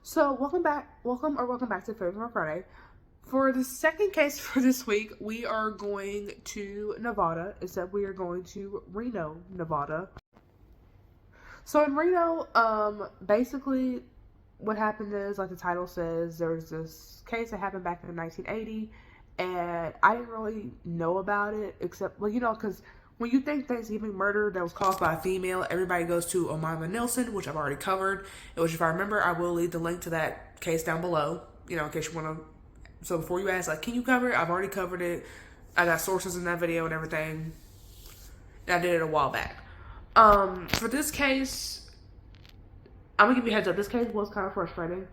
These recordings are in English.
So welcome back to Favorite Friday. For the second case for this week, we are going to Nevada, except we are going to Reno, Nevada. So in Reno, basically what happened is, like the title says, there was this case that happened back in 1980, and I didn't really know about it, except, well, because when you think Thanksgiving murder that was caused by a female, everybody goes to Omaima Nelson, which I've already covered, which if I remember, I will leave the link to that case down below, in case you want to. So before you ask, like, can you cover it? I've already covered it. I got sources in that video and everything. And I did it a while back. For this case, I'm gonna give you a heads up. This case was kind of frustrating.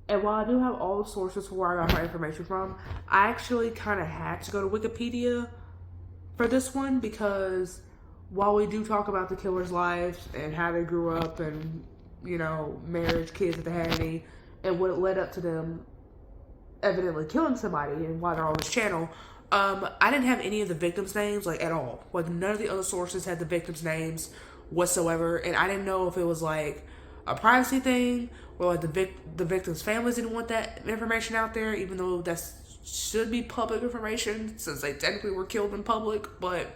And while I do have all the sources for where I got my information from, I actually kind of had to go to Wikipedia for this one because while we do talk about the killer's lives and how they grew up and, marriage, kids if they had any, and what led up to them evidently killing somebody and why they're on this channel, I didn't have any of the victims' names, like, at all. Like, none of the other sources had the victims' names whatsoever, and I didn't know if it was, like, a privacy thing, or, like, the victims' families didn't want that information out there, even though that should be public information, since they technically were killed in public, but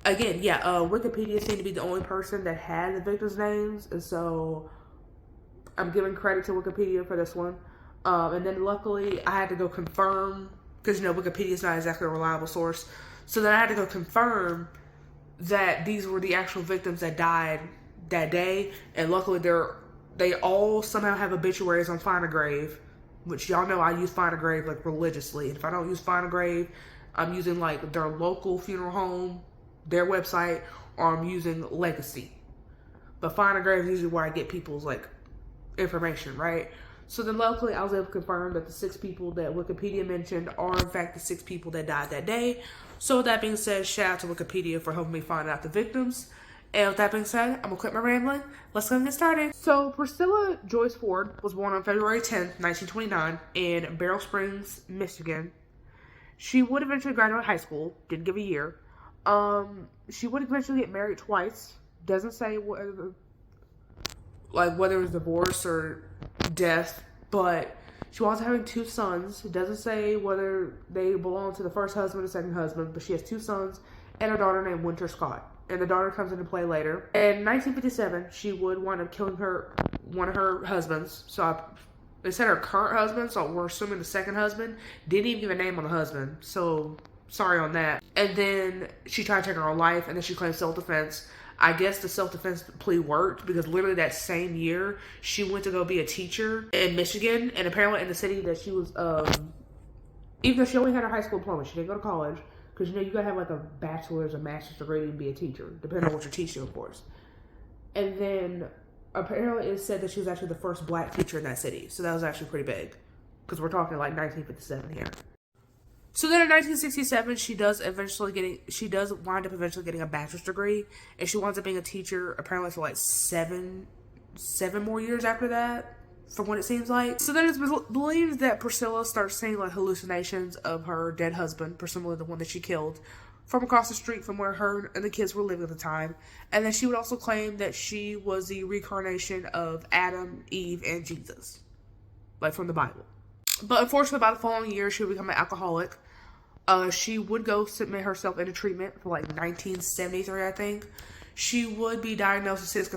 again, yeah, Wikipedia seemed to be the only person that had the victims' names, and so I'm giving credit to Wikipedia for this one. And then luckily I had to go confirm, because Wikipedia is not exactly a reliable source, so then I had to go confirm that these were the actual victims that died that day, and luckily they all somehow have obituaries on Find a Grave, which y'all know I use Find a Grave like religiously. And if I don't use Find a Grave, I'm using like their local funeral home, their website, or I'm using Legacy. But Find a Grave is usually where I get people's like information, right? So then luckily I was able to confirm that the 6 people that Wikipedia mentioned are in fact the 6 people that died that day. So with that being said, shout out to Wikipedia for helping me find out the victims. And with that being said, I'm going to quit my rambling. Let's go and get started. So Priscilla Joyce Ford was born on February 10th, 1929 in Barrel Springs, Michigan. She would eventually graduate high school. Didn't give a year. She would eventually get married twice. Doesn't say whether it was divorce or death, but she was having 2 sons. It doesn't say whether they belong to the first husband or second husband, but she has 2 sons and a daughter named Winter Scott. And the daughter comes into play later. In 1957, she would wind up killing one of her husbands. So they said her current husband, so we're assuming the second husband. Didn't even give a name on the husband, so sorry on that. And then she tried to take her own life, and then she claimed self-defense. I guess the self-defense plea worked because literally that same year, she went to go be a teacher in Michigan. And apparently in the city that she was, even though she only had her high school diploma, she didn't go to college. Because, you gotta have like a bachelor's or master's degree to be a teacher, depending on what you're teaching, of course. And then apparently it said that she was actually the first black teacher in that city. So that was actually pretty big. Because we're talking like 1957 here. So then in 1967, she does wind up eventually getting a bachelor's degree, and she winds up being a teacher apparently for like seven more years after that, from what it seems like. So then it's believed that Priscilla starts seeing like hallucinations of her dead husband, presumably the one that she killed, from across the street from where her and the kids were living at the time. And then she would also claim that she was the reincarnation of Adam, Eve, and Jesus, like from the Bible. But unfortunately, by the following year, she would become an alcoholic. She would go submit herself into treatment for like 1973, I think. She would be diagnosed with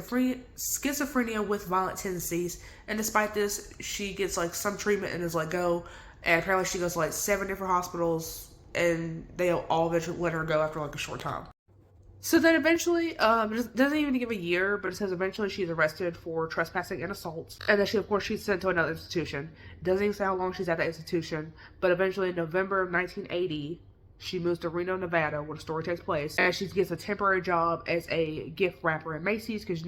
schizophrenia with violent tendencies. And despite this, she gets like some treatment and is let go. And apparently she goes to like 7 different hospitals, and they'll all eventually let her go after like a short time. So then eventually, it doesn't even give a year, but it says eventually she's arrested for trespassing and assault. And then she's sent to another institution. It doesn't even say how long she's at that institution, but eventually in November of 1980, she moves to Reno, Nevada, where the story takes place. And she gets a temporary job as a gift wrapper at Macy's, because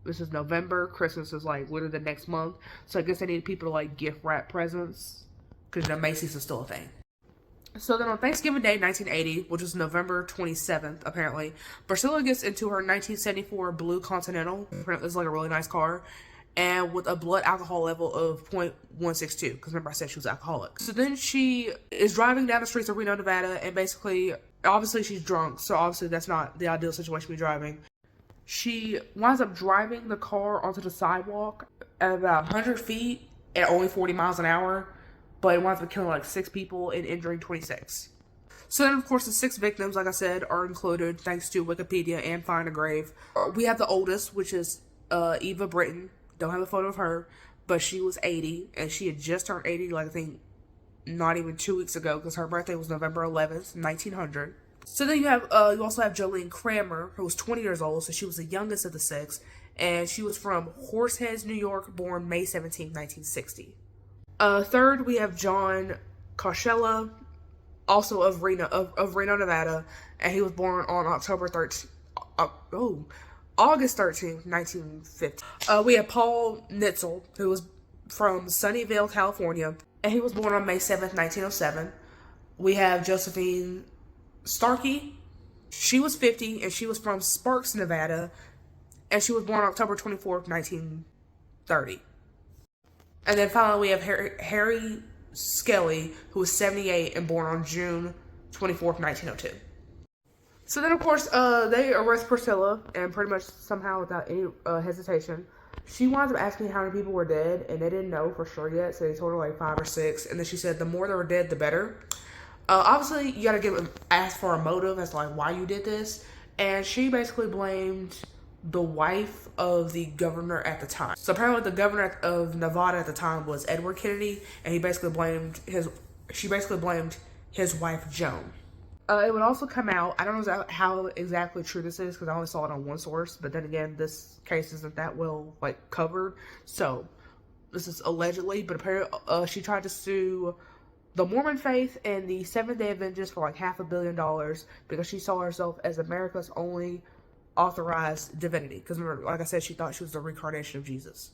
this is November, Christmas is like literally the next month. So I guess they need people to like gift wrap presents, because Macy's is still a thing. So then on Thanksgiving Day, 1980, which was November 27th, apparently, Priscilla gets into her 1974 Blue Continental. It's like a really nice car. And with a blood alcohol level of 0.162. Because remember I said she was alcoholic. So then she is driving down the streets of Reno, Nevada. And basically, obviously she's drunk. So obviously that's not the ideal situation to be driving. She winds up driving the car onto the sidewalk at about 100 feet at only 40 miles an hour, but it winds up killing like 6 people and injuring 26. So then, of course, the 6 victims, like I said, are included thanks to Wikipedia and Find a Grave. We have the oldest, which is Eva Britton. Don't have a photo of her, but she was 80, and she had just turned 80, like I think not even 2 weeks ago, because her birthday was November 11th, 1900. So then you also have Jolene Kramer, who was 20 years old, so she was the youngest of the 6, and she was from Horseheads, New York, born May 17, 1960. Third, we have John Coachella, also of Reno, Nevada, and he was born on August 13th, 1950. We have Paul Nitzel, who was from Sunnyvale, California, and he was born on May 7th, 1907. We have Josephine Starkey. She was 50, and she was from Sparks, Nevada, and she was born October 24th, 1930. And then finally, we have Harry Skelly, who was 78 and born on June 24th, 1902. So then, of course, they arrest Priscilla, and pretty much somehow without any hesitation, she winds up asking how many people were dead, and they didn't know for sure yet, so they told her like 5 or 6, and then she said the more that were dead, the better. Obviously, you gotta ask for a motive as to like why you did this, and she basically blamed the wife of the governor at the time. So apparently, the governor of Nevada at the time was Edward Kennedy, and she basically blamed his wife Joan. It would also come out, I don't know how exactly true this is because I only saw it on one source, but then again, this case isn't that well like covered, so this is allegedly, but apparently she tried to sue the Mormon faith and the Seventh-day Adventists for like $500 million because she saw herself as America's only authorized divinity, because remember, like I said, she thought she was the reincarnation of Jesus.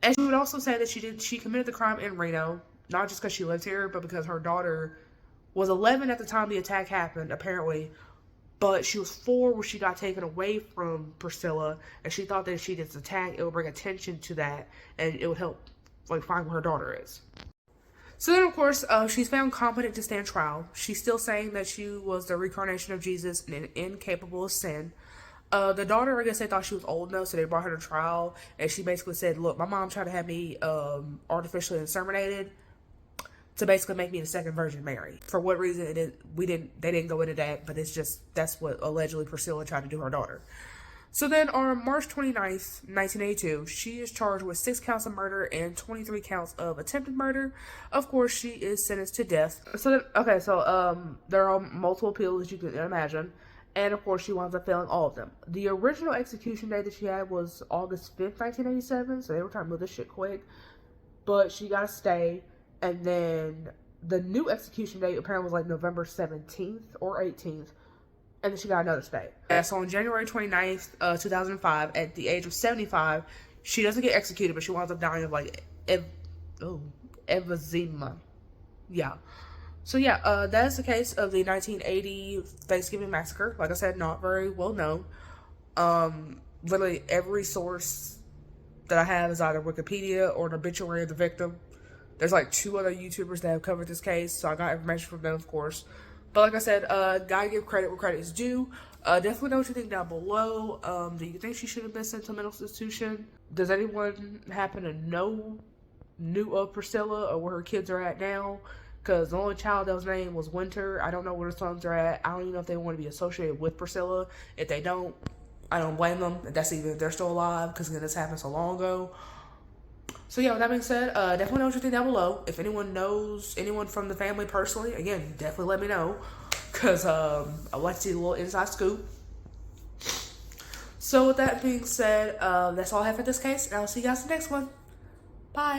And she would also say that she committed the crime in Reno, not just because she lived here, but because her daughter was 11 at the time the attack happened, apparently, but she was 4 when she got taken away from Priscilla, and she thought that if she did this attack, it would bring attention to that, and it would help like find where her daughter is. So then, of course, she's found competent to stand trial. She's still saying that she was the reincarnation of Jesus and incapable of sin. The daughter, I guess they thought she was old enough, so they brought her to trial, and she basically said, look, my mom tried to have me artificially inseminated to basically make me the second Virgin Mary. For what reason, they didn't go into that, but it's just, that's what allegedly Priscilla tried to do her daughter. So then on March 29th, 1982, she is charged with 6 counts of murder and 23 counts of attempted murder. Of course, she is sentenced to death. So then, okay, so there are multiple appeals, as you can imagine. And of course, she winds up failing all of them. The original execution date that she had was August 5th, 1987, so they were trying to move this shit quick. But she got to stay. And then the new execution date apparently was like November 17th or 18th. And then she got another stay. So on January 29th, 2005, at the age of 75, she doesn't get executed, but she winds up dying of like emphysema. Yeah. So yeah, that is the case of the 1980 Thanksgiving Massacre. Like I said, not very well known. Literally every source that I have is either Wikipedia or an obituary of the victim. There's like 2 other YouTubers that have covered this case, so I got information from them, of course. But like I said, gotta give credit where credit is due. Definitely know what you think down below. Do you think she should have been sent to a mental institution? Does anyone happen to knew of Priscilla or where her kids are at now? Because the only child that was named was Winter. I don't know where the sons are at. I don't even know if they want to be associated with Priscilla. If they don't, I don't blame them. That's even if they're still alive, because again, this happened so long ago. So yeah, with that being said, definitely know what you think down below. If anyone knows anyone from the family personally, again, definitely let me know, because I'd like to see a little inside scoop. So with that being said, that's all I have for this case, and I'll see you guys in the next one. Bye.